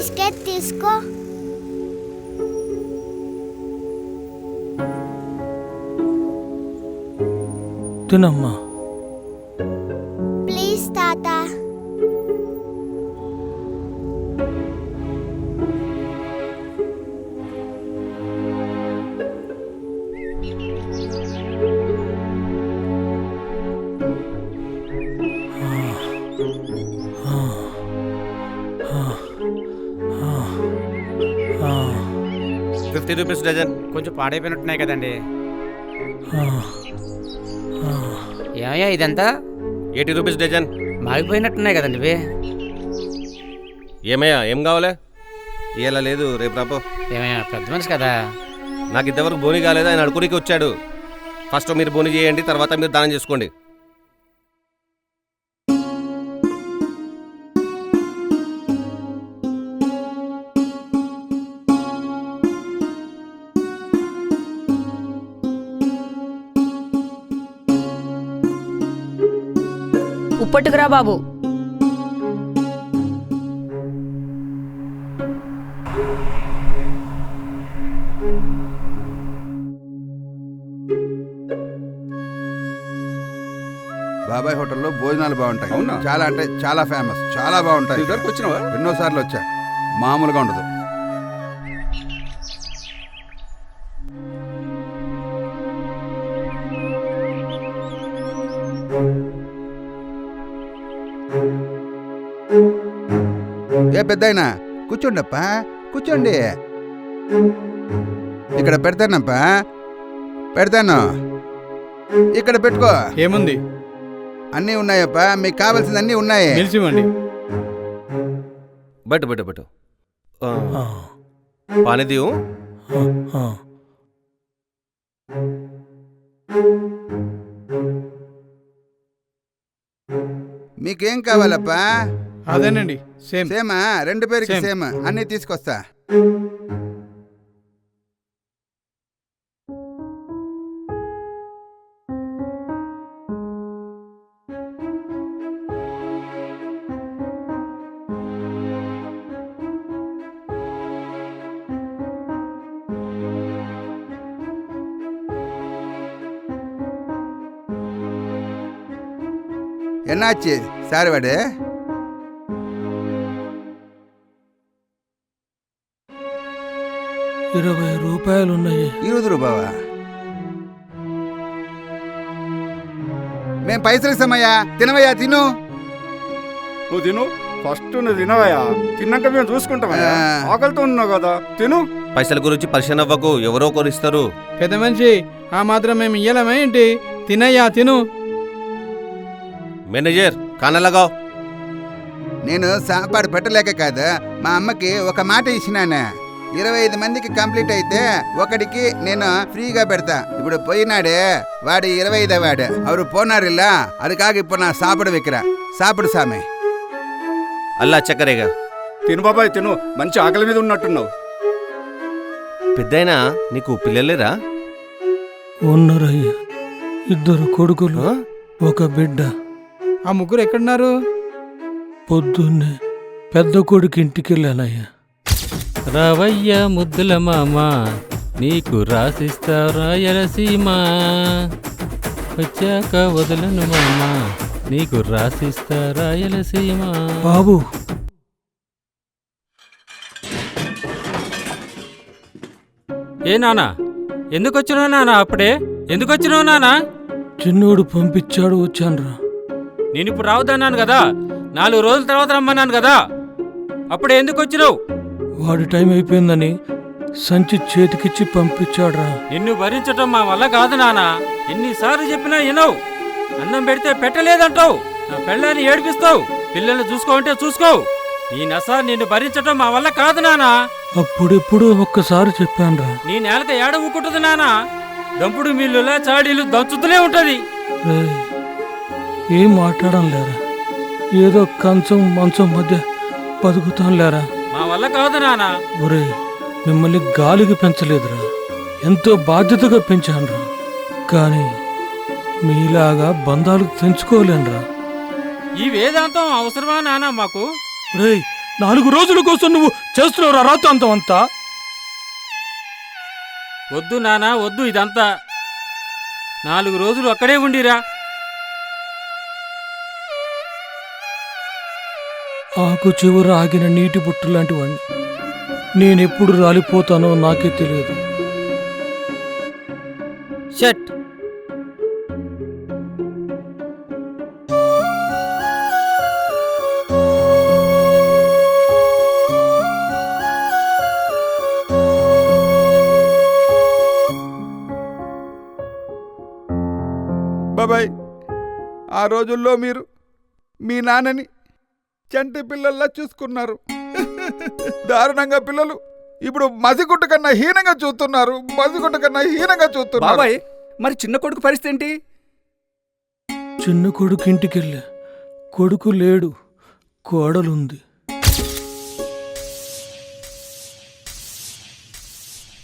Biscuit తీసుకో. తినమ్మా. Please తాత. ₹50 డజన్. కొంచెం పాడైపోయినట్టున్నాయి కదండి. ఏమయ్యా ఇదంతా ₹80 డజన్. మాగిపోయినట్టున్నాయి కదండి ఇవి. ఏమయ్యా ఏం కావాలా? ఇలా లేదు, రేపు రాపో. ఏమయ్యా పెద్ద మనిషి కదా. నాకు ఇంతవరకు బోని కాలేదు, ఆయన అడుకునికి వచ్చాడు. ఫస్ట్ మీరు బోని చేయండి, తర్వాత మీరు దానం చేసుకోండి. ఉప్పట్టుకురా బాబు. బాబాయ్ హోటల్లో భోజనాలు బాగుంటాయి. చాలా అంటే చాలా ఫేమస్, చాలా బాగుంటాయి. వచ్చినావా? ఎన్నోసార్లు వచ్చా, మామూలుగా ఉండదు. ఏ పెద్దాయనా కూర్చోండప్పా, కూర్చోండి. ఇక్కడ పెడతానప్పా, పెడతాను. ఇక్కడ పెట్టుకో. ఏముంది? అన్నీ ఉన్నాయప్పా, మీకు కావాల్సింది అన్నీ ఉన్నాయి. నిలిచివ్వండి. బట్ బట్ బట్ పానీ దియు. మీకేం కావాలప్పా? అదేనండి, సేమ్. సేమా? రెండు పేరుకి సేమ్. అన్నీ తీసుకొస్తా. ఎన్నాచి సార్ వాడే? ₹20 ఉన్నాయి. 20 రూపాయవా? మేం పైసలు ఇస్తామయ్యా. తినవయ్యా, తిను. నువ్వు తిను. ఫస్ట్ నువ్వు తినవయ్యా, తిన్నాక మేము చూసుకుంటామయ్యా. ఆకలితో ఉన్నావు కదా, తిను. పైసల గురించి పరిచయం అవ్వకు, ఎవరో ఒకరు ఇస్తారు. పెద్ద మనిషి, ఆ మాత్రం మేము ఇయ్యలేమా ఏంటి? తినయ్యా, తిను. మేనేజర్ కానలాగా. నేను సాపాడు పెట్టలేక కాదు, మా అమ్మకి ఒక మాట ఇచ్చినాను. 25 మందికి కంప్లీట్ అయితే ఒకడికి నేను ఫ్రీగా పెడతా. ఇప్పుడు పోయినాడే వాడు 25 వాడు. అవరు పోనారిల్లా, అదికాక ఇప్పుడు నా సాపడు విక్ర సాపడు సామె. అల్లా చక్కరేగా. తిను బాబాయ్, తిను. మంచి ఆకలి మీద ఉన్నట్టున్నావు. పెద్దయినా నీకు పిల్లలేరా? ఉన్నారయ్యా, 2 కొడుకులు, ఒక బిడ్డ. ఆ ముగ్గురు ఎక్కడున్నారు? పొద్దున్నే పెద్ద కొడుకు ఇంటికి వెళ్ళానయ్యా. రావయ్య ముద్దుల మామ, నీకు రాసిస్తా రాయలసీమ. వచ్చాక వదలను మామ, నీకు రాసిస్తా రాయలసీమ. బాబు, ఏ నానా, ఎందుకు వచ్చినావు నానా? అప్పుడే ఎందుకు వచ్చినావు నానా? చిన్నోడు పంపించాడు, వచ్చానురా. నేను ఇప్పుడు రావద్దన్నాను కదా, 4 రోజుల తర్వాత రమ్మన్నాను కదా, అప్పుడే ఎందుకు వచ్చినావు? వాడి టైం అయిపోయిందని సంచి చేతికిచ్చి పంపించాడురా. నిన్ను భరించటం మా వల్ల కాదు నానా. ఎన్నిసార్లు చెప్పినా వినవు. అన్నం పెడితే పెట్టలేదంటావు, నా పెళ్ళాన్ని ఏడిపిస్తావు. పిల్లల్ని చూసుకోవంటే చూసుకో. ఈ నస నిన్ను భరించటం మా వల్ల కాదు నానా. అప్పుడెప్పుడు ఒక్కసారి చెప్పానురా. నీ నేలక ఏడ ఊకుంటుంది నానా. దంపుడు మిల్లులా చాడీలు దంచుతూనే ఉంటది. ఏం మాట్లాడడం లేరా, ఏదో కంచం మంచం మధ్య బతుకుతాం లేరా. మా వల్ల కాదు నానా. ఒరే, మిమ్మల్ని గాలికి పెంచలేదురా, ఎంతో బాధ్యతగా పెంచానురా. కానీ మీలాగా బంధాలు తెంచుకోలేనురా. ఈ వేదాంతం అవసరమా నానా మాకు? రే, 4 రోజుల కోసం నువ్వు చేస్తున్నావు రాతాంతం అంతా. వద్దు నానా వద్దు ఇదంతా. 4 రోజులు అక్కడే ఉండిరా. ఆకు చివర ఆగిన నీటి బుట్టు లాంటి వాడిని. నేనెప్పుడు రాలిపోతానో నాకే తెలియదు. షట్. బాబాయ్, ఆ రోజుల్లో మీరు మీ నాన్నని చంటి పిల్లల్లా చూసుకున్నారు. దారుణంగా పిల్లలు ఇప్పుడు మసిగుట్ట కన్నా హీనంగా చూస్తున్నారు. బాబాయ్, మరి చిన్న కొడుకు పరిస్థితి ఏంటి? చిన్న కొడుకు ఇంటికెళ్ళా. కొడుకు లేడు, కోడలుంది.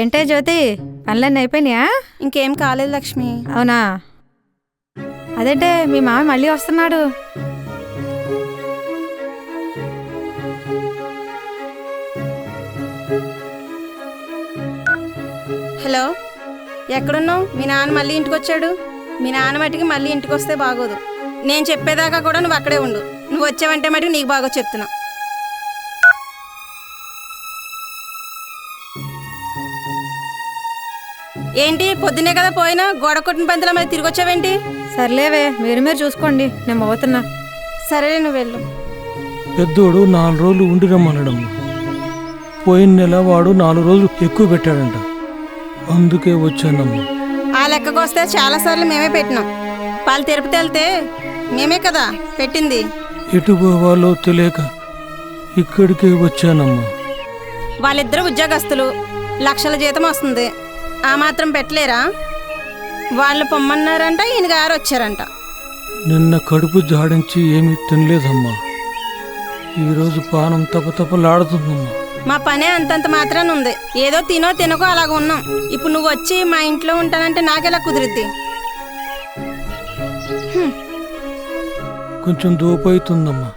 ఏంటే జ్యోతి, పనులన్నీ అయిపోయినాయా? ఇంకేం కాలేదు లక్ష్మి. అవునా? అదేంటే మీ మామ మళ్ళీ వస్తున్నాడు? హలో, ఎక్కడున్నావు? మీ నాన్న మళ్ళీ ఇంటికి వచ్చాడు. మీ నాన్న మటుకి మళ్ళీ ఇంటికి వస్తే బాగోదు. నేను చెప్పేదాకా కూడా నువ్వు అక్కడే ఉండు. నువ్వు వచ్చావంటే మటుకు నీకు బాగో చెప్తున్నా. ఏంటి పొద్దునే కదా పోయినా గోడ కొట్టిన పంతుల మీద తిరిగి వచ్చావేంటి? సర్లేవే, మీరు చూసుకోండి, నేను పోతున్నా. సరేలే, నువ్వు వెళ్ళు. పెద్దోడు 4 రోజులు ఉండి రమ్మనడం. పోయిన నెల వాడు 4 రోజులు ఎక్కువ పెట్టాడంట. అందుకే వచ్చానమ్మా. ఆ లెక్కకు వస్తే చాలాసార్లు మేమే పెట్టినాం. వాళ్ళు తిరుపతి వెళ్తే మేమే కదా పెట్టింది. ఎటు పోవాలో తెలియక ఇక్కడికే వచ్చానమ్మా. వాళ్ళిద్దరు ఉద్యోగస్తులు, లక్షల జీతం వస్తుంది. ఆ మాత్రం పెట్టలేరా? వాళ్ళు పొమ్మన్నారంట, ఈయన గారు వచ్చారంట. నిన్న కడుపు జాడించి ఏమీ తినలేదమ్మా. ఈరోజు పానం తపతపలాడుతుందమ్మా. మా పనే అంతంత మాత్రాన్ని ఉంది. ఏదో తినో తినకో అలాగ ఉన్నాం. ఇప్పుడు నువ్వు వచ్చి మా ఇంట్లో ఉంటానంటే నాకెలా కుదిరిద్ది? కొంచెం దూపైతుందమ్మా.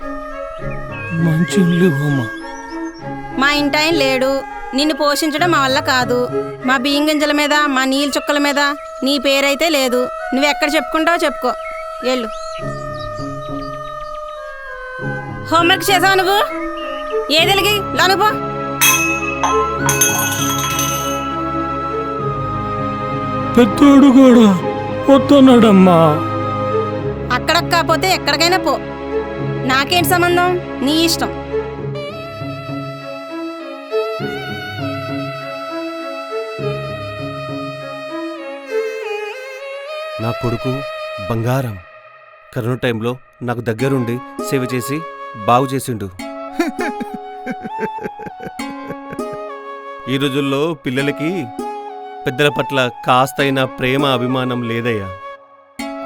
మంచి ఇల్లు ఇవ్వమ్మా. మా ఇంటి ఆయన లేడు. నిన్ను పోషించడం మా వల్ల కాదు. మా బియ్యం గింజల మీద, మా నీళ్ళ చుక్కల మీద నీ పేరైతే లేదు. నువ్వెక్కడ చెప్పుకుంటావో చెప్పుకో, వెళ్ళు. హోంవర్క్ చేసావు నువ్వు? ఏదెలిగి లోనుపో. పెద్దోడు కూడా వస్తున్నాడమ్మా. అక్కడికి కాకపోతే ఎక్కడికైనా పో, నాకేంటి సంబంధం? నీ ఇష్టం. నా కొడుకు బంగారం. కరోనా టైంలో నాకు దగ్గరుండి సేవ చేసి బాగు చేసిండు. ఈ రోజుల్లో పిల్లలకి పెద్దల పట్ల కాస్తైనా ప్రేమ అభిమానం లేదయ్యా.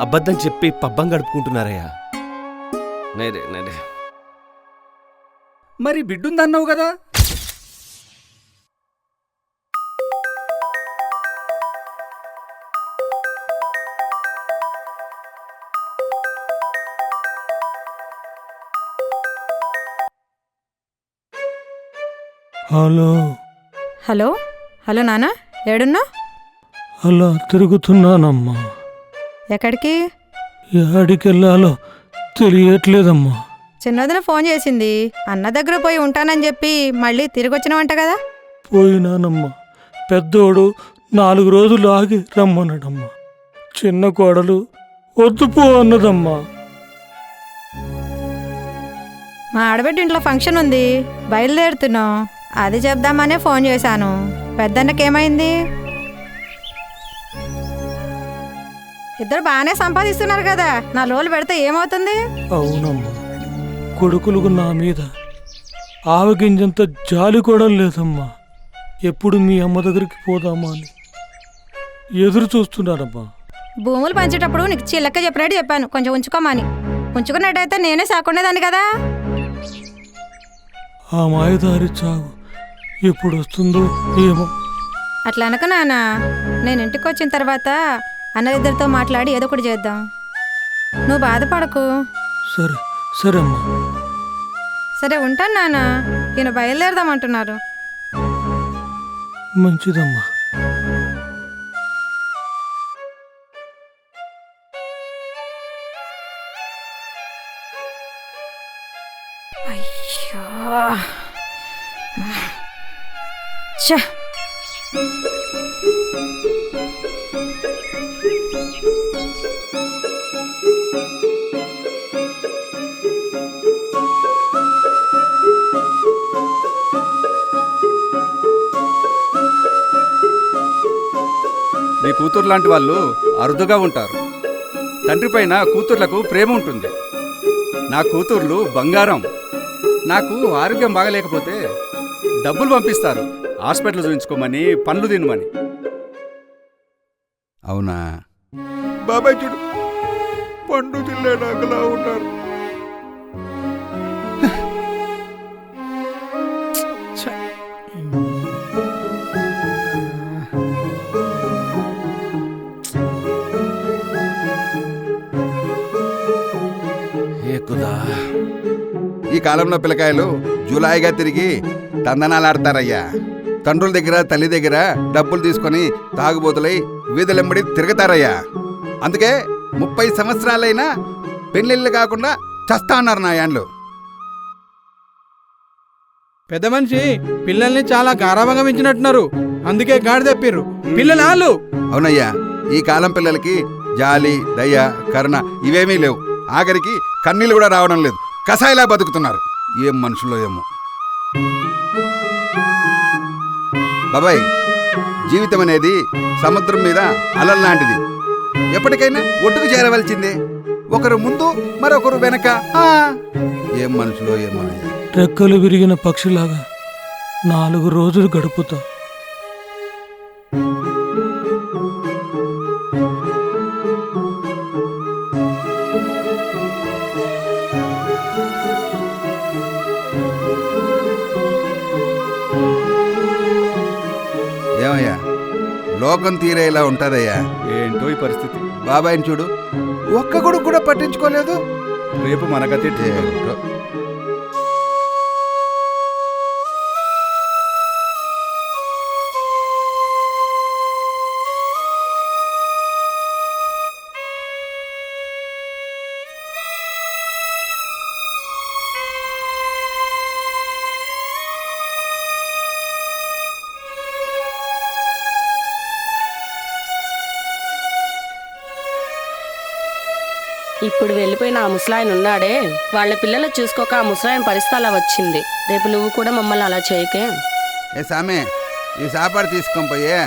అబద్ధం చెప్పి పబ్బం గడుపుకుంటున్నారయ్యా. నేనే మరి బిడ్డుందన్నావు కదా? హలో హలో హలో నాన్న, ఏడున్నా? అలా తిరుగుతున్నానమ్మా. ఎక్కడికి? ఎక్కడికెళ్ళాలో తెలియట్లేదమ్మా. చిన్నదిన ఫోన్ చేసింది, అన్న దగ్గర పోయి ఉంటానని చెప్పి మళ్ళీ తిరిగి వచ్చినవంట కదా? పోయినానమ్మా. పెద్దోడు 4 రోజులు ఆగి రమ్మన్నాడమ్మా. చిన్న కోడలు వద్దు పో అన్నదమ్మా. మా ఆడబిడ్డ ఇంట్లో ఫంక్షన్ ఉంది, బయలుదేరుతున్నాం. అది చెప్దామనే ఫోన్ చేశాను. పెద్దన్నకేమైంది? ఇద్దరు బాగానే సంపాదిస్తున్నారు కదా, 4 రోజులు పెడితే ఏమవుతుంది? అవునమ్మా. కొడుకులకు నా మీద ఆవగింజంత జాలి కూడా లేదమ్మా. ఎప్పుడు మీ అమ్మ దగ్గరికి పోదామా అని ఎదురు చూస్తున్నానమ్మా. భూములు పంచేటప్పుడు నీకు చిల్లక్క చెప్పినట్టు చెప్పాను, కొంచెం ఉంచుకోమని. ఉంచుకున్నట్టయితే నేనే సాకుండేదాన్ని కదా. ఆ మాయదారి చావు ఎప్పుడు వస్తుందో ఏమో. అట్లా అనక నాన్న, నేను ఇంటికి వచ్చిన తర్వాత అన్నలిద్దరితో మాట్లాడి ఏదో ఒకటి చేద్దాం. నువ్వు బాధపడకు. సరే సరే అమ్మా. సరే ఉంటాను నాన్న, ఈయన బయలుదేరదామంటున్నారు. మంచిదమ్మా. అయ్యో ఛ! నీ కూతురు లాంటి వాళ్ళు అరుదుగా ఉంటారు. తండ్రి పైన కూతుర్లకు ప్రేమ ఉంటుంది. నా కూతుర్లు బంగారం. నాకు ఆరోగ్యం బాగలేకపోతే డబ్బులు పంపిస్తారు, హాస్పిటల్ చూపించుకోమని, పండ్లు తినమని. అవునా? బాబాయ్ చూడు, పండు తిల్లేడాకలా ఉన్నారు. ఈ కాలంలో పిల్లకాయలు జులాయిగా తిరిగి తందనాలాడతారయ్యా. తండ్రుల దగ్గర తల్లి దగ్గర డబ్బులు తీసుకొని తాగుబోతులై వీధులెంబడి తిరుగుతారయ్యా. అందుకే 30 సంవత్సరాలైనా పెళ్ళిళ్ళు కాకుండా చస్తా అన్నారు నా యాండ్లు. పెద్ద మనిషి పిల్లల్ని చాలా గారాబంగా పెంచినట్టున్నారు, అందుకే గాడి తెప్పిర్రు. పిల్లలు వాళ్ళు. అవునయ్యా, ఈ కాలం పిల్లలకి జాలి, దయ, కరుణ ఇవేమీ లేవు. ఆఖరికి కన్నీళ్ళు కూడా రావడం లేదు. కసాయిలా బతుకుతున్నారు. ఏం మనుషులో ఏమో. బాబాయ్, జీవితం అనేది సముద్రం మీద అలల లాంటిది. ఎప్పటికైనా ఒడ్డుకు చేరవలసిందే. ఒకరు ముందు మరొకరు వెనక. ఏం మనుషులో ఏమో. రెక్కలు విరిగిన పక్షిలాగా 4 రోజులు గడుపుతా. ఏమయ్యా, లోకం తీరేలా ఉంటుందయ్యా. ఏంటో ఈ పరిస్థితి. బాబాయ్ని చూడు, ఒక్క కొడుకు కూడా పట్టించుకోలేదు. రేపు మన గతి ఏంటో. ఇప్పుడు వెళ్ళిపోయిన ఆ ముసలాయన ఉన్నాడే, వాళ్ళ పిల్లలు చూసుకోక ఆ ముసలాయన పరిస్థితి అలా వచ్చింది. రేపు నువ్వు కూడా మమ్మల్ని అలా చేయకే. ఏ సామే, ఈ సాపాడు తీసుకొని పోయే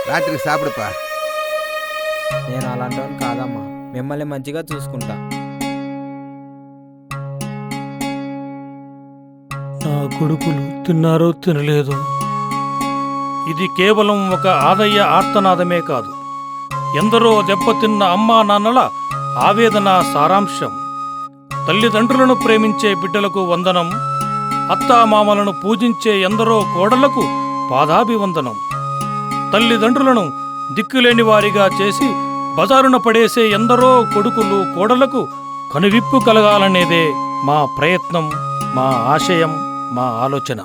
రాత్రికి సాపిడుపా. నేను అలాంటి కాదమ్మా, మిమ్మల్ని మంచిగా చూసుకుంటా. నా కొడుకులు తిన్నారో తినలేదో. ఇది కేవలం ఒక ఆదయ్య ఆర్తనాదమే కాదు, ఎందరో దెబ్బతిన్న అమ్మా నాన్నల ఆవేదన సారాంశం. తల్లిదండ్రులను ప్రేమించే బిడ్డలకు వందనం, అత్తామామలను పూజించే ఎందరో కోడళ్లకు పాదాభివందనం. తల్లిదండ్రులను దిక్కులేని వారిగా చేసి బజారున పడేసే ఎందరో కొడుకులు కోడళ్లకు కనువిప్పు కలగాలనేదే మా ప్రయత్నం, మా ఆశయం, మా ఆలోచన.